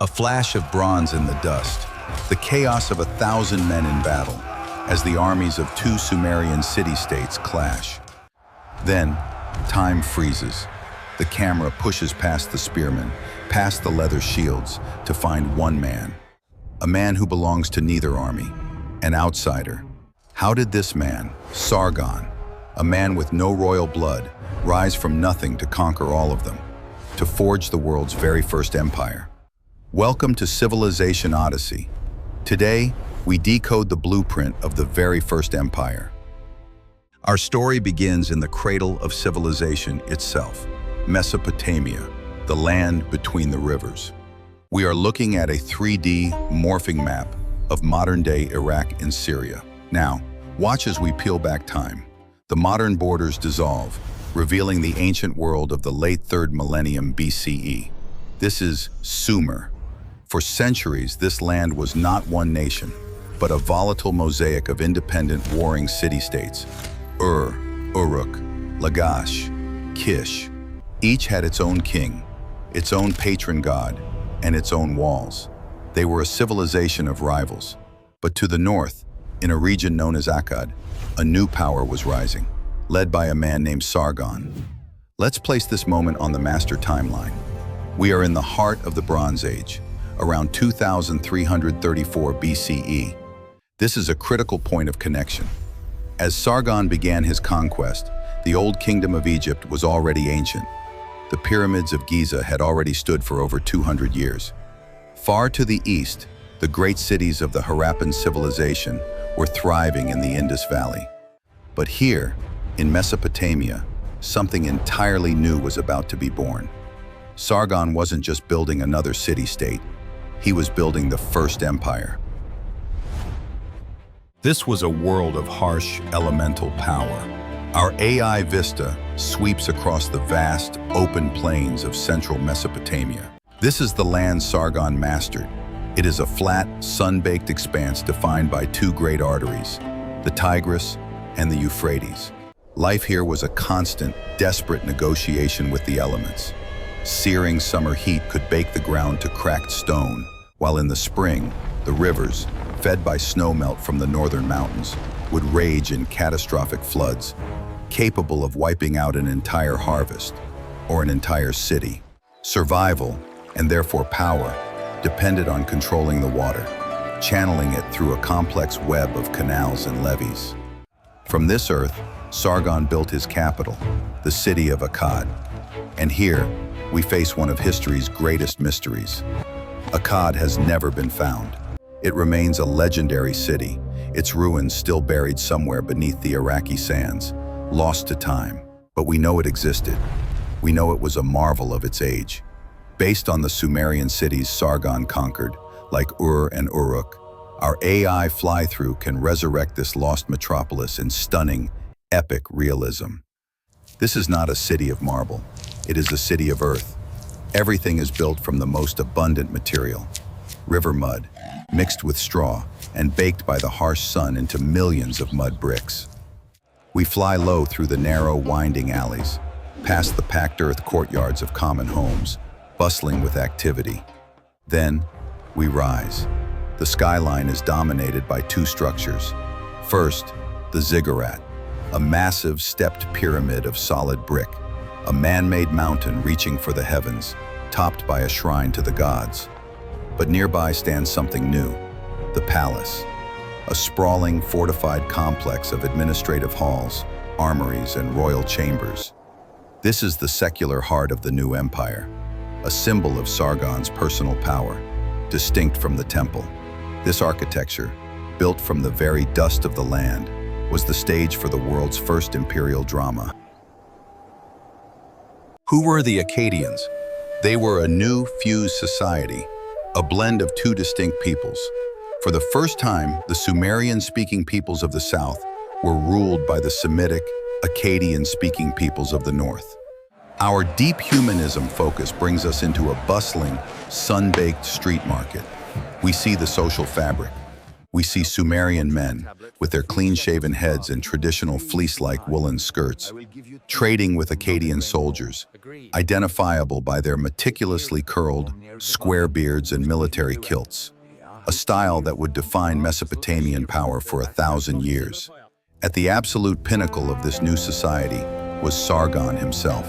A flash of bronze in the dust, the chaos of 1,000 men in battle, as the armies of two Sumerian city-states clash. Then, time freezes. The camera pushes past the spearmen, past the leather shields, to find one man. A man who belongs to neither army, an outsider. How did this man, Sargon, a man with no royal blood, rise from nothing to conquer all of them, to forge the world's very first empire? Welcome to Civilization Odyssey. Today, we decode the blueprint of the very first empire. Our story begins in the cradle of civilization itself, Mesopotamia, the land between the rivers. We are looking at a 3D morphing map of modern-day Iraq and Syria. Now, watch as we peel back time. The modern borders dissolve, revealing the ancient world of the late 3rd millennium BCE. This is Sumer. For centuries, this land was not one nation, but a volatile mosaic of independent warring city-states. Ur, Uruk, Lagash, Kish. Each had its own king, its own patron god, and its own walls. They were a civilization of rivals. But to the north, in a region known as Akkad, a new power was rising, led by a man named Sargon. Let's place this moment on the master timeline. We are in the heart of the Bronze Age, around 2334 BCE. This is a critical point of connection. As Sargon began his conquest, the old kingdom of Egypt was already ancient. The pyramids of Giza had already stood for over 200 years. Far to the east, the great cities of the Harappan civilization were thriving in the Indus Valley. But here, in Mesopotamia, something entirely new was about to be born. Sargon wasn't just building another city-state, he was building the first empire. This was a world of harsh, elemental power. Our AI vista sweeps across the vast, open plains of central Mesopotamia. This is the land Sargon mastered. It is a flat, sun-baked expanse defined by two great arteries, the Tigris and the Euphrates. Life here was a constant, desperate negotiation with the elements. Searing summer heat could bake the ground to cracked stone, while in the spring, the rivers, fed by snowmelt from the northern mountains, would rage in catastrophic floods, capable of wiping out an entire harvest or an entire city. Survival, and therefore power, depended on controlling the water, channeling it through a complex web of canals and levees. From this earth, Sargon built his capital, the city of Akkad. And here, we face one of history's greatest mysteries. Akkad has never been found. It remains a legendary city, its ruins still buried somewhere beneath the Iraqi sands, lost to time. But we know it existed. We know it was a marvel of its age. Based on the Sumerian cities Sargon conquered, like Ur and Uruk, our AI fly-through can resurrect this lost metropolis in stunning, epic realism. This is not a city of marble. It is a city of earth. Everything is built from the most abundant material, river mud, mixed with straw and baked by the harsh sun into millions of mud bricks. We fly low through the narrow, winding alleys, past the packed earth courtyards of common homes, bustling with activity. Then, we rise. The skyline is dominated by two structures. First, the ziggurat, a massive stepped pyramid of solid brick, a man-made mountain reaching for the heavens, topped by a shrine to the gods. But nearby stands something new, the palace, a sprawling, fortified complex of administrative halls, armories, and royal chambers. This is the secular heart of the new empire, a symbol of Sargon's personal power, distinct from the temple. This architecture, built from the very dust of the land, was the stage for the world's first imperial drama. Who were the Akkadians? They were a new, fused society, a blend of two distinct peoples. For the first time, the Sumerian-speaking peoples of the south were ruled by the Semitic, Akkadian-speaking peoples of the north. Our deep humanism focus brings us into a bustling, sun-baked street market. We see the social fabric. We see Sumerian men, with their clean-shaven heads and traditional fleece-like woolen skirts, trading with Akkadian soldiers, identifiable by their meticulously curled, square beards and military kilts, a style that would define Mesopotamian power for 1,000 years. At the absolute pinnacle of this new society was Sargon himself.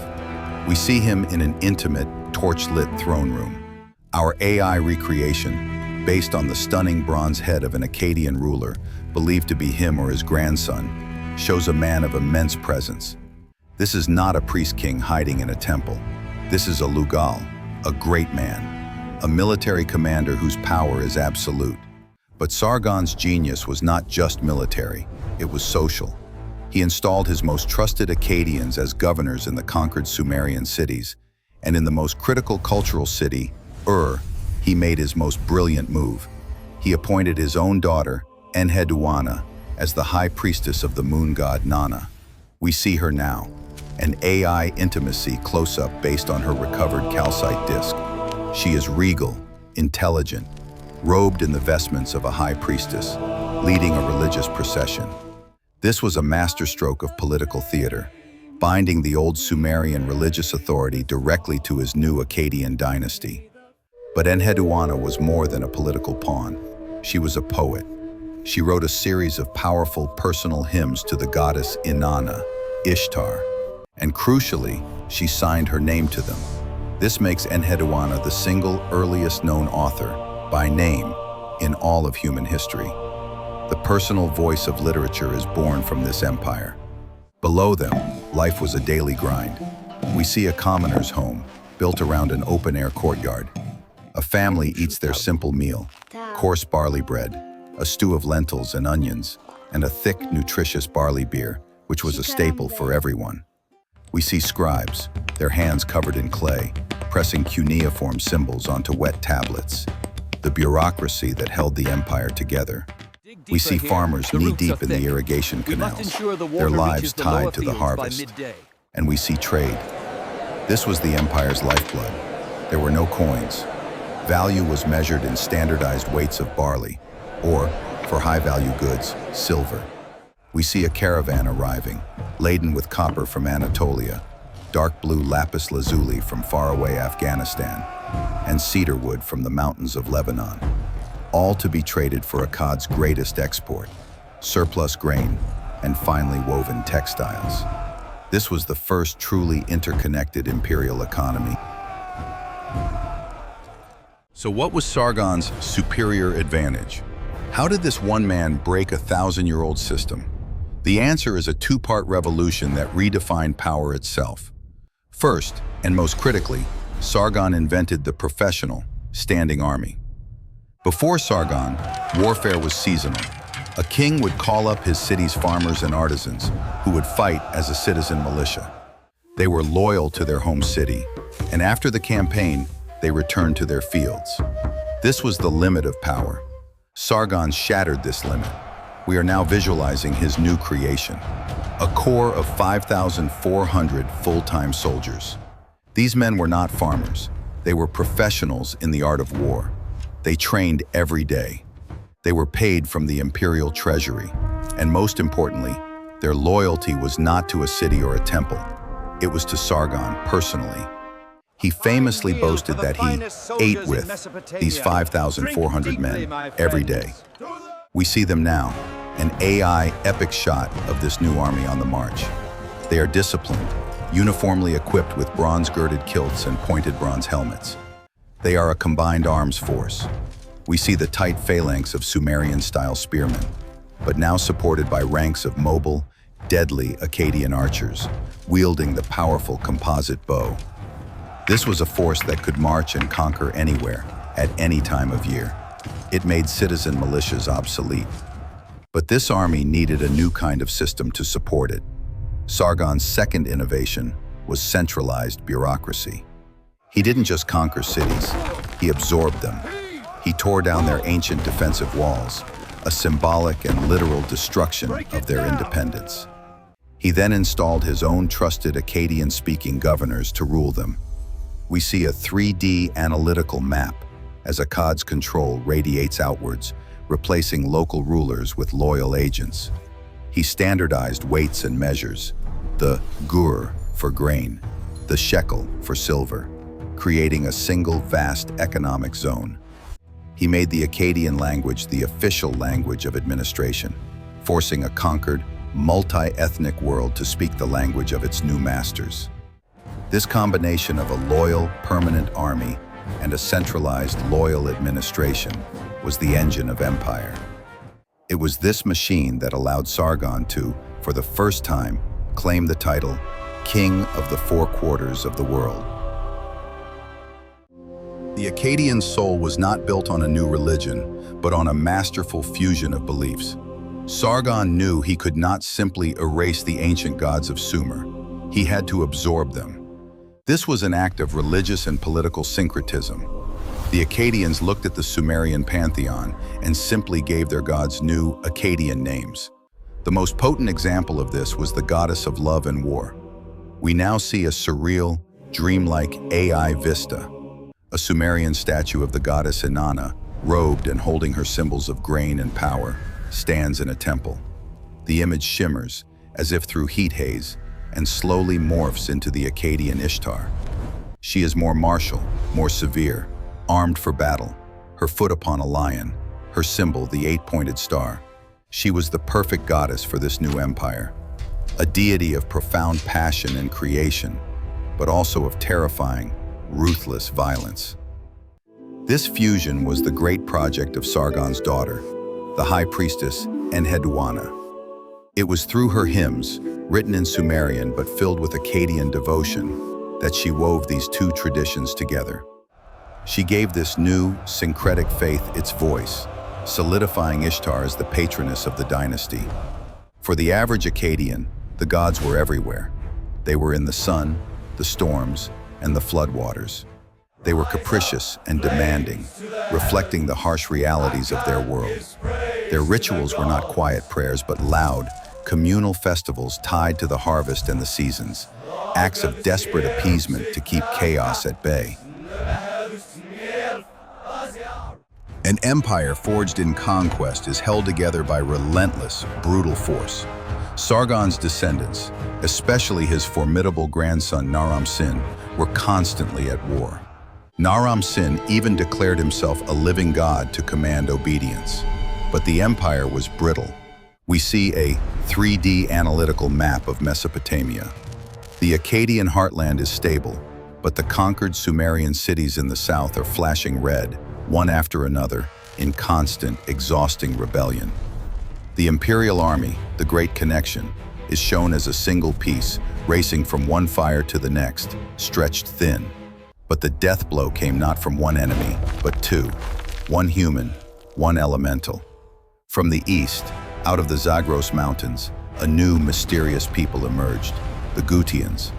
We see him in an intimate, torch-lit throne room. Our AI recreation, based on the stunning bronze head of an Akkadian ruler, believed to be him or his grandson, shows a man of immense presence. This is not a priest-king hiding in a temple. This is a Lugal, a great man, a military commander whose power is absolute. But Sargon's genius was not just military, it was social. He installed his most trusted Akkadians as governors in the conquered Sumerian cities, and in the most critical cultural city, he made his most brilliant move. He appointed his own daughter, Enheduanna, as the high priestess of the moon god Nana. We see her now, an AI intimacy close-up based on her recovered calcite disc. She is regal, intelligent, robed in the vestments of a high priestess, leading a religious procession. This was a masterstroke of political theater, binding the old Sumerian religious authority directly to his new Akkadian dynasty. But Enheduanna was more than a political pawn. She was a poet. She wrote a series of powerful personal hymns to the goddess Inanna, Ishtar, and crucially, she signed her name to them. This makes Enheduanna the single earliest known author, by name, in all of human history. The personal voice of literature is born from this empire. Below them, life was a daily grind. We see a commoner's home, built around an open-air courtyard. A family eats their simple meal, coarse barley bread, a stew of lentils and onions, and a thick, nutritious barley beer, which was a staple for everyone. We see scribes, their hands covered in clay, pressing cuneiform symbols onto wet tablets, the bureaucracy that held the empire together. We see farmers knee-deep in the irrigation canals, their lives tied to the harvest. And we see trade. This was the empire's lifeblood. There were no coins. Value was measured in standardized weights of barley, or, for high-value goods, silver. We see a caravan arriving, laden with copper from Anatolia, dark blue lapis lazuli from faraway Afghanistan, and cedar wood from the mountains of Lebanon, all to be traded for Akkad's greatest export, surplus grain and finely woven textiles. This was the first truly interconnected imperial economy. So what was Sargon's superior advantage? How did this one man break a 1,000-year-old system? The answer is a two-part revolution that redefined power itself. First, and most critically, Sargon invented the professional, standing army. Before Sargon, warfare was seasonal. A king would call up his city's farmers and artisans, who would fight as a citizen militia. They were loyal to their home city, and after the campaign, they returned to their fields. This was the limit of power. Sargon shattered this limit. We are now visualizing his new creation, a corps of 5,400 full-time soldiers. These men were not farmers. They were professionals in the art of war. They trained every day. They were paid from the imperial treasury. And most importantly, their loyalty was not to a city or a temple. It was to Sargon personally. He famously boasted that he ate with these 5,400 men every day. We see them now, an AI epic shot of this new army on the march. They are disciplined, uniformly equipped with bronze-girded kilts and pointed bronze helmets. They are a combined arms force. We see the tight phalanx of Sumerian-style spearmen, but now supported by ranks of mobile, deadly Akkadian archers, wielding the powerful composite bow. This was a force that could march and conquer anywhere, at any time of year. It made citizen militias obsolete. But this army needed a new kind of system to support it. Sargon's second innovation was centralized bureaucracy. He didn't just conquer cities, he absorbed them. He tore down their ancient defensive walls, a symbolic and literal destruction of their independence. He then installed his own trusted Akkadian-speaking governors to rule them. We see a 3D analytical map as Akkad's control radiates outwards, replacing local rulers with loyal agents. He standardized weights and measures, the gur for grain, the shekel for silver, creating a single vast economic zone. He made the Akkadian language the official language of administration, forcing a conquered, multi-ethnic world to speak the language of its new masters. This combination of a loyal, permanent army and a centralized, loyal administration was the engine of empire. It was this machine that allowed Sargon to, for the first time, claim the title King of the Four Quarters of the World. The Akkadian soul was not built on a new religion, but on a masterful fusion of beliefs. Sargon knew he could not simply erase the ancient gods of Sumer. He had to absorb them. This was an act of religious and political syncretism. The Akkadians looked at the Sumerian pantheon and simply gave their gods new Akkadian names. The most potent example of this was the goddess of love and war. We now see a surreal, dreamlike AI vista. A Sumerian statue of the goddess Inanna, robed and holding her symbols of grain and power, stands in a temple. The image shimmers, as if through heat haze, and slowly morphs into the Akkadian Ishtar. She is more martial, more severe, armed for battle, her foot upon a lion, her symbol the eight-pointed star. She was the perfect goddess for this new empire, a deity of profound passion and creation, but also of terrifying, ruthless violence. This fusion was the great project of Sargon's daughter, the high priestess Enheduanna. It was through her hymns, written in Sumerian but filled with Akkadian devotion, that she wove these two traditions together. She gave this new, syncretic faith its voice, solidifying Ishtar as the patroness of the dynasty. For the average Akkadian, the gods were everywhere. They were in the sun, the storms, and the floodwaters. They were capricious and demanding, reflecting the harsh realities of their world. Their rituals were not quiet prayers, but loud, communal festivals tied to the harvest and the seasons, acts of desperate appeasement to keep chaos at bay. An empire forged in conquest is held together by relentless, brutal force. Sargon's descendants, especially his formidable grandson Naram-Sin, were constantly at war. Naram-Sin even declared himself a living god to command obedience. But the empire was brittle. We see a 3D analytical map of Mesopotamia. The Akkadian heartland is stable, but the conquered Sumerian cities in the south are flashing red, one after another, in constant, exhausting rebellion. The imperial army, the Great Connection, is shown as a single piece, racing from one fire to the next, stretched thin. But the death blow came not from one enemy, but two. One human, one elemental. From the east, out of the Zagros Mountains, a new mysterious people emerged, the Gutians.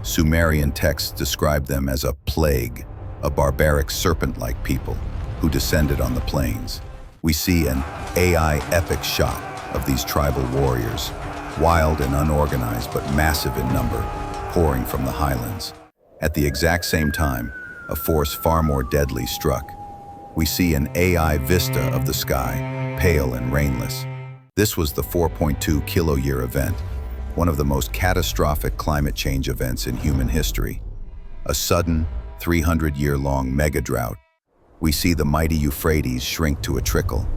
Sumerian texts describe them as a plague, a barbaric serpent-like people who descended on the plains. We see an AI epic shot of these tribal warriors, wild and unorganized but massive in number, pouring from the highlands. At the exact same time, a force far more deadly struck. We see an AI vista of the sky, pale and rainless. This was the 4.2 kiloyear event, one of the most catastrophic climate change events in human history. A sudden, 300-year-long mega-drought. We see the mighty Euphrates shrink to a trickle.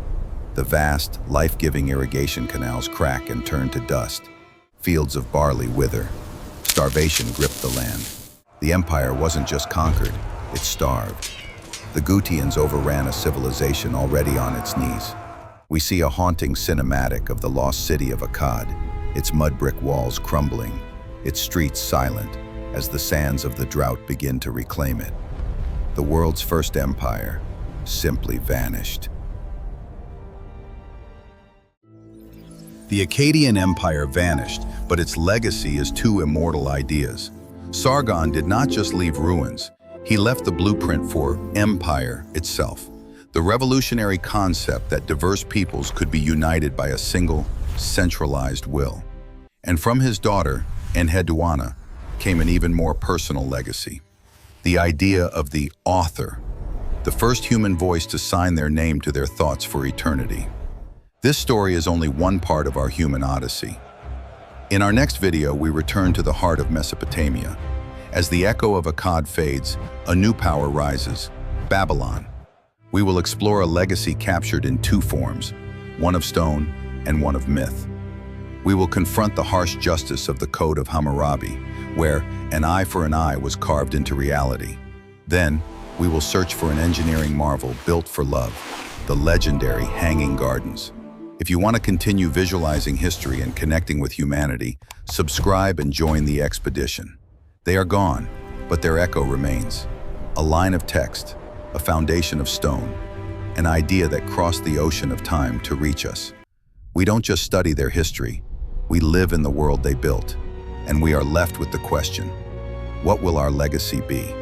The vast, life-giving irrigation canals crack and turn to dust. Fields of barley wither. Starvation gripped the land. The empire wasn't just conquered, it starved. The Gutians overran a civilization already on its knees. We see a haunting cinematic of the lost city of Akkad, its mud brick walls crumbling, its streets silent, as the sands of the drought begin to reclaim it. The world's first empire simply vanished. The Akkadian Empire vanished, but its legacy is two immortal ideas. Sargon did not just leave ruins, he left the blueprint for empire itself, the revolutionary concept that diverse peoples could be united by a single, centralized will. And from his daughter, Enheduanna, came an even more personal legacy, the idea of the author. the first human voice to sign their name to their thoughts for eternity. This story is only one part of our human odyssey. In our next video, we return to the heart of Mesopotamia. As the echo of Akkad fades, a new power rises, Babylon. We will explore a legacy captured in two forms, one of stone and one of myth. We will confront the harsh justice of the Code of Hammurabi, where an eye for an eye was carved into reality. Then, we will search for an engineering marvel built for love, the legendary Hanging Gardens. If you want to continue visualizing history and connecting with humanity, subscribe and join the expedition. They are gone, but their echo remains. A line of text, a foundation of stone, an idea that crossed the ocean of time to reach us. We don't just study their history, we live in the world they built, and we are left with the question, what will our legacy be?